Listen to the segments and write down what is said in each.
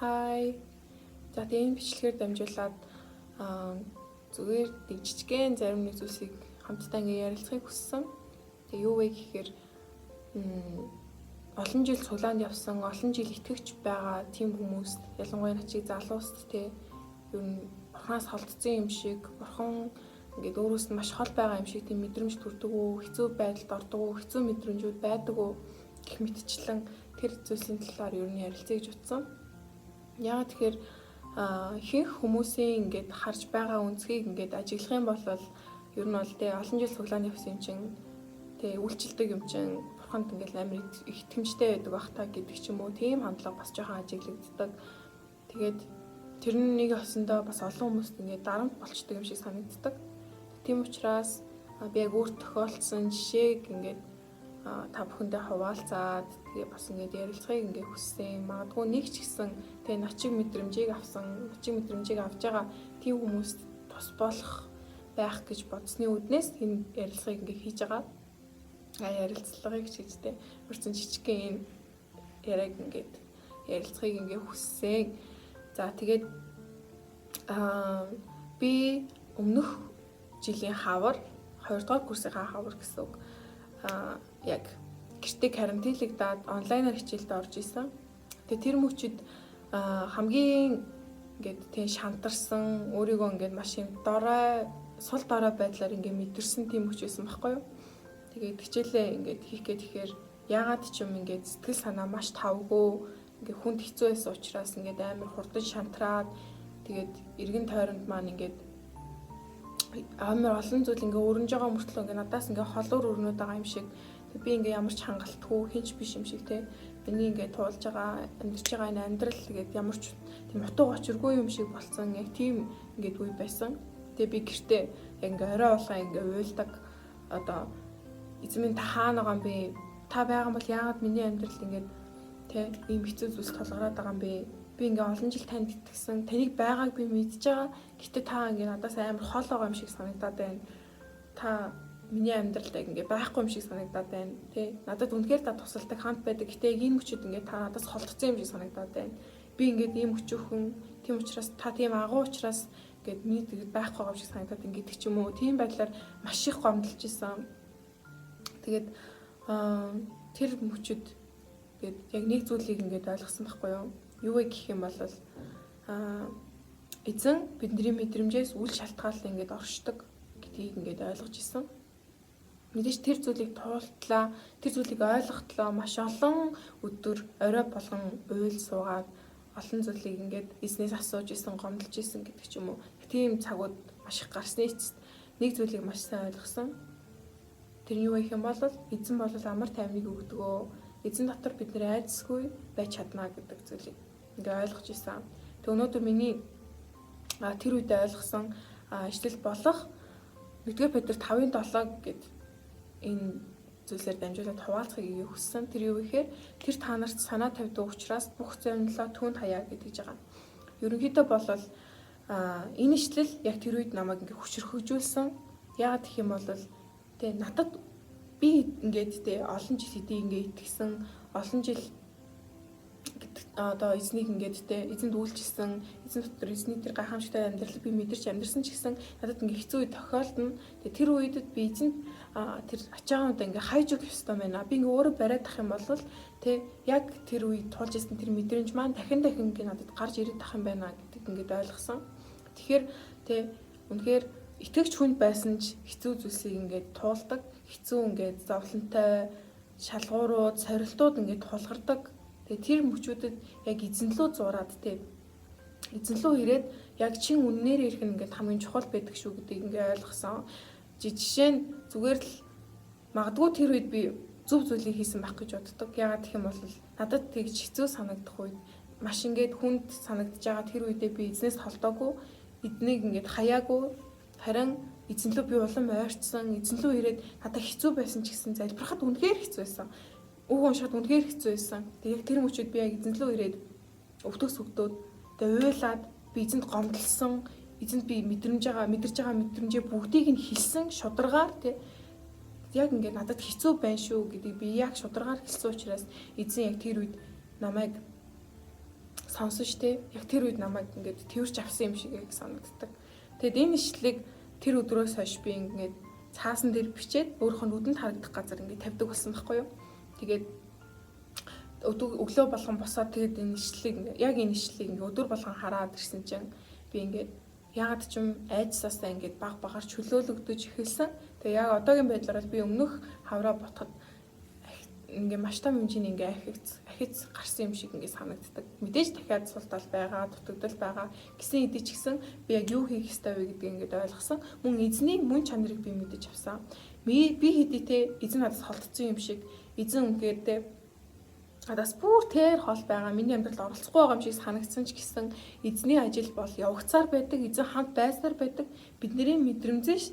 Хай. За тэгээ энэ бичлэгээр дамжуулаад зүгээр жижигхэн зарим нэг зүйлсийг хамтдаа ингээ ярилцахыг хүссэн. Тэгээ юу вэ гэхээр олон жил цуглаанд явсан, олон жил итгэгч байгаа тийм хүмүүс, ялангуяа начиг залууст те ер нь бурханаас холдсон юм шиг, бурхан ингээд өөрөөс нь маш хол байгаа юм шиг тийм мэдрэмж төрдөг үү, хэцүү байдалд ордог уу, хэцүү мэдрэмжүүд байдаг уу гэх мэтчлэн тэр зүйлсийн талаар ер нь ярилцъя гэж утсан. Яагаад тэгэхээр ихэнх хүмүүсийн ингээд харж байгаа үнцгийг ингээд ажиглах юм бол ер нь бол тэ олон жил цуглаанд явсан юм чинь тэ үйлчлдэг юм чинь бурханд ингээд амар их итгэмжтэй байдаг бах та гэдэг ч юм уу, тийм хандлага бас жоохон ажиглагддаг. Тэгээд тэр нэг осондоо бас олон хүмүүст ингээд дарамт болчдөг юм шиг санагддаг. Тийм учраас би яг өөр тохиолдсон жишээг ингээд та бүхэндээ хуваалцаад тэгээ бас ингээд ярилцахыг ингээд хүссэн. Магадгүй нэг ч гэсэн тэгээ начиг мэдрэмжийг авж байгаа тийм хүмүүст тус болох байх гэж бодсны үднээс энэ ярилцлагыг ингээд хийж байгаа. Ярилцлагыг ч гэжтэй өрцөн жижигхэн энэ яриаг ингээд ярилцахыг ингээд хүссэн. За тэгээд би өмнөх жилийн хавар 2 дугаар курсын хавар гэсэн үг. Яг гэртээ карантинлагдаад онлайнаар хичээлд орж исэн. Тэгээ тэр мөчид хамгийн ингээд тийм шантарсан, өөрийгөө ингээд маш юм сул дорой байдлаар ингээд мэдэрсэн тийм мөч байсан байхгүй юу? Тэгээд хичээлээ ингээд хийх гээд ихээр яагаад ч юм ингээд сэтгэл санаа маш тавгүй, ингээд хүнд хэцүү байсан учраас ингээд амар хурдан шантраад тэгээд эргэн тойронд маань ингээд амар олон зүйл ингээ өрнөж байгаа мөртлөө ингээ надаас ингээ холуур өрнөд байгаа юм шиг. Би ингээ ямар ч хангалтгүй хинч биш юм шиг те. Миний ингээ туулж байгаа амьдарч байгаа энэ амьдрал тэгээд ямар ч тийм утга учиргүй юм шиг болсон. Яг тийм ингээ үе байсан. Тэгээ би гэртээ ингээ орой улаан ингээ уйлдаг. Одоо эзэмэн та хаана байгаа юм бэ? Та байгаа юм бол яагаад миний амьдралд ингээ те ийм хэцүү зүйлс толгороод байгаа юм бэ? Би ингээ олон жил танд итгэсэн, таныг байгааг би мэдж байгаа. Гэтэ та ингээ надаас амар хол байгаа юм шиг санагдаад байна. Та миний амьдралд ингээ байхгүй юм шиг санагдаад байна. Тэ надад үнэхээр та тусалдаг, хамт байдаг. Гэтэ энэ мөчөд ингээ та надаас холдсон юм шиг санагдаад байна. Би ингээ ийм өчөөхөн, тийм учраас та тийм агуу учраас ингээ миний тэгээд байхгүй байгаа юм шиг санагдаад ингээ ч юм уу. Тийм байдлаар маш их гомдолж исэн. Тэгээд тэр мөчөд тэгээд яг нэг зүйлийг ингээ ойлгосон байхгүй юу? Юу вэ гэх юм бол эзэн бидний мэдрэмжээс үл шалтгааллаа ингээд оршдог гэдгийг ингээд ойлгож исэн. Мэдээж тэр зүйлийг туултлаа, тэр зүйлийг ойлгохтлоо маш олон өдөр орой болгон уйл суугаад олон зүйлийг ингээд эзнээс асууж исэн, гомдолж исэн гэдэг ч юм уу. Тийм цагууд маш их гарсны эцэст нэг зүйлийг маш сайн ойлгосон. Тэр юу вэ гэх юм бол эзэн бол амар тайвныг өгдөгөө. Эзэн дотор бид нэр айдасгүй байж чадна гэдэг зүйлийг ингээ ойлгож исэн. Тэг өнөөдөр миний тэр үед ойлгосон ишлэл болох 1-р Петр 5:7 гэд энэ зүйлсээр дамжуулаад хуваалцахыг хүссэн. Тэр юу гэхээр тэр та нарт санаа тавьдаг учраас бүх зөвнөлөө түүнд хаяа гэж байгаа. Ерөнхийдөө бол энэ ишлэл яг тэр үед намайг ингээ хүчрхэгжүүлсэн. Яагаад гэх юм бол тэ надад би ингээд тэ олон жил хэдий ингээ итгэсэн, олон жил одоо эзнийг ингээд тэ эзэнд үйлчилсэн, эзэн дотор эзний тэр гайхамшигтай амьдралыг би мэдэрч амьдэрсэн ч гэсэн надад ингээ хэцүү үе тохиолдно. Тэгээ тэр үедэд би эзэнд тэр ачаагаануудаа ингээ хайж өгөх ёстой байна. Би ингээ өөрөө бариад ах юм бол тэ яг тэр үед тулж ирсэн тэр мэдрэмж маань дахин ингээ надад гарч ирээд ах юм байна гэдгийг ингээ ойлгосон. Тэгэхээр тэ үнэхээр итгэгч хүнд байсан ч хэцүү зүйлсийг ингээ туулдаг, хэцүү ингээ зовлонтой шалгуурууд, сорилтууд ингээ тулгардаг. Тэгээ тэр мөчүүдэд яг эзэнлөө зураад те эзэнлөө ирээд яг чин үннээр ирэх нь ингээд хамгийн чухал байдаг шүү гэдгийг ингээд ойлгосон. Жишээ нь зүгээр л магадгүй тэр үед би зөв зүйлийг хийсэн байх гэж боддог. Яагаад гэх юм бол надад тэгж хэцүү санагдах үед маш ингээд хүнд санагдаж байгаа тэр үедээ би эзнээс холдоогүй, эднийг ингээд хаяагүй, харин эзэнлөө би улам ойрцсон, эзэнлөө ирээд надад хэцүү байсан ч гэсэн залбирахад үнэхээр хэцүү байсан. Үг уншихад үнэхээр хэцүү байсан. Тэгээд тэр мөчөд би яг эзэнлөө ирээд өвтгс өгдөөд тэгээд уйлаад би эзэнд гомдлсон, эзэнд би мэдэрч байгаа мэдрэмжээ бүгдийг нь хэлсэн шударгаар тий яг ингээд надад хэцүү байна шүү гэдгийг би яг шударгаар хэлсэн учраас эзэн яг тэр үед намайг сонсож те яг тэр үед намайг ингээд тэрч авсан юм шиг яг санагддаг. Тэгэд энэ ишлэлийг тэр өдрөөс хойш би ингээд цаасан дээр бичээд өөрөөх нь нүдэнд харагдах газар ингээд тавьдаг болсон байхгүй юу. Тэгээд өглөө болгон босоод тэгээд энэ ишлэлийг яг энэ ишлэлийг ингээд өдөр болгон хараад ирсэн чинь би ингээд ягаад ч юм айдсаасаа ингээд баг багаар чөлөөлөгдөж эхэлсэн. Тэгээ яг одоогийн байдлаар би өмнөх хавраа ботход ингээ маш том хэмжээний ингээ ахиц гарсан юм шиг ингээ санагддаг. Мэдээж дахиад султал байгаа, дутагдал байгаа гэсэн хэдий ч гэсэн би яг юу хийх ёстой вэ гэдгийг ингээ ойлгосон. Мөн эзний мөн чанарыг би мэдэж авсан. Би хэдийтэй эзэн надаас холдсон юм шиг эзэн үнэхээр те надаас бүр тэр хол байгаа. Миний амьдралд оролцохгүй байгаа юм шиг санагдсан ч гэсэн эзний ажил бол явагцаар байдаг, эзэн хамт байсаар байдаг. Бидний мэдрэмжээс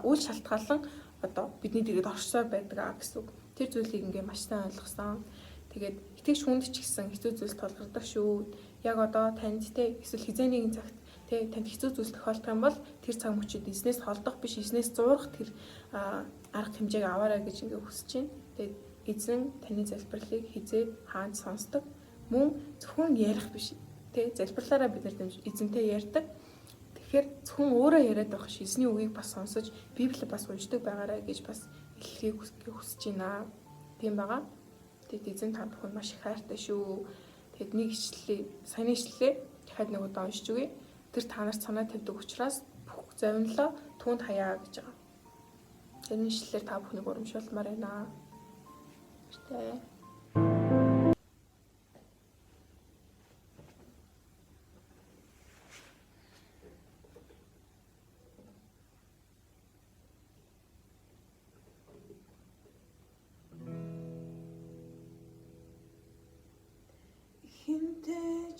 үйл шалтгаалan одоо бидний тэгээд оршсоор байдаг гэсэн үг. Тэр зүйлийг ингээ маш сайн ойлгосон. Тэгээд итгэж хүнд ч гэсэн хэцүү зүйл тулгардаг шүү. Яг одоо танд те эсвэл хизээнийгийн цагт те танд хэцүү зүйл тохиолдох юм бол тэр цаг мөчид эзнээс холдох биш, эзнээс зурах тэр арга хэмжээг аваарай гэж ингээ хүсэж байна. Тэгээд эзэн таны залбирлыг хизээ хаанд сонсдог. Мөн зөвхөн ярих биш. Тэ залбирлаараа бид нар эзэнтэй ярьдаг. Тэгэхээр зөвхөн өөрөө яриад байх ш. Эзний үгийг бас сонсож, Библийг бас уншдаг байгаарай гэж бас хэлхийг хүсэж байна. Тийм байгаа. Тэгэд эзэн та бүхэнд маш их хайртай шүү. Тэгэд нэг ишлэлээ, саяны ишлэлээ дахиад нэг удаа уншиж үгэй. Тэр та нарт санаа тавьдаг учраас бүх завинлаа түүнд хаяа гэж байгаа. Энэ ишлэлээр та бүхнийг урамшуулмаар байна. Тэ. Хинтэж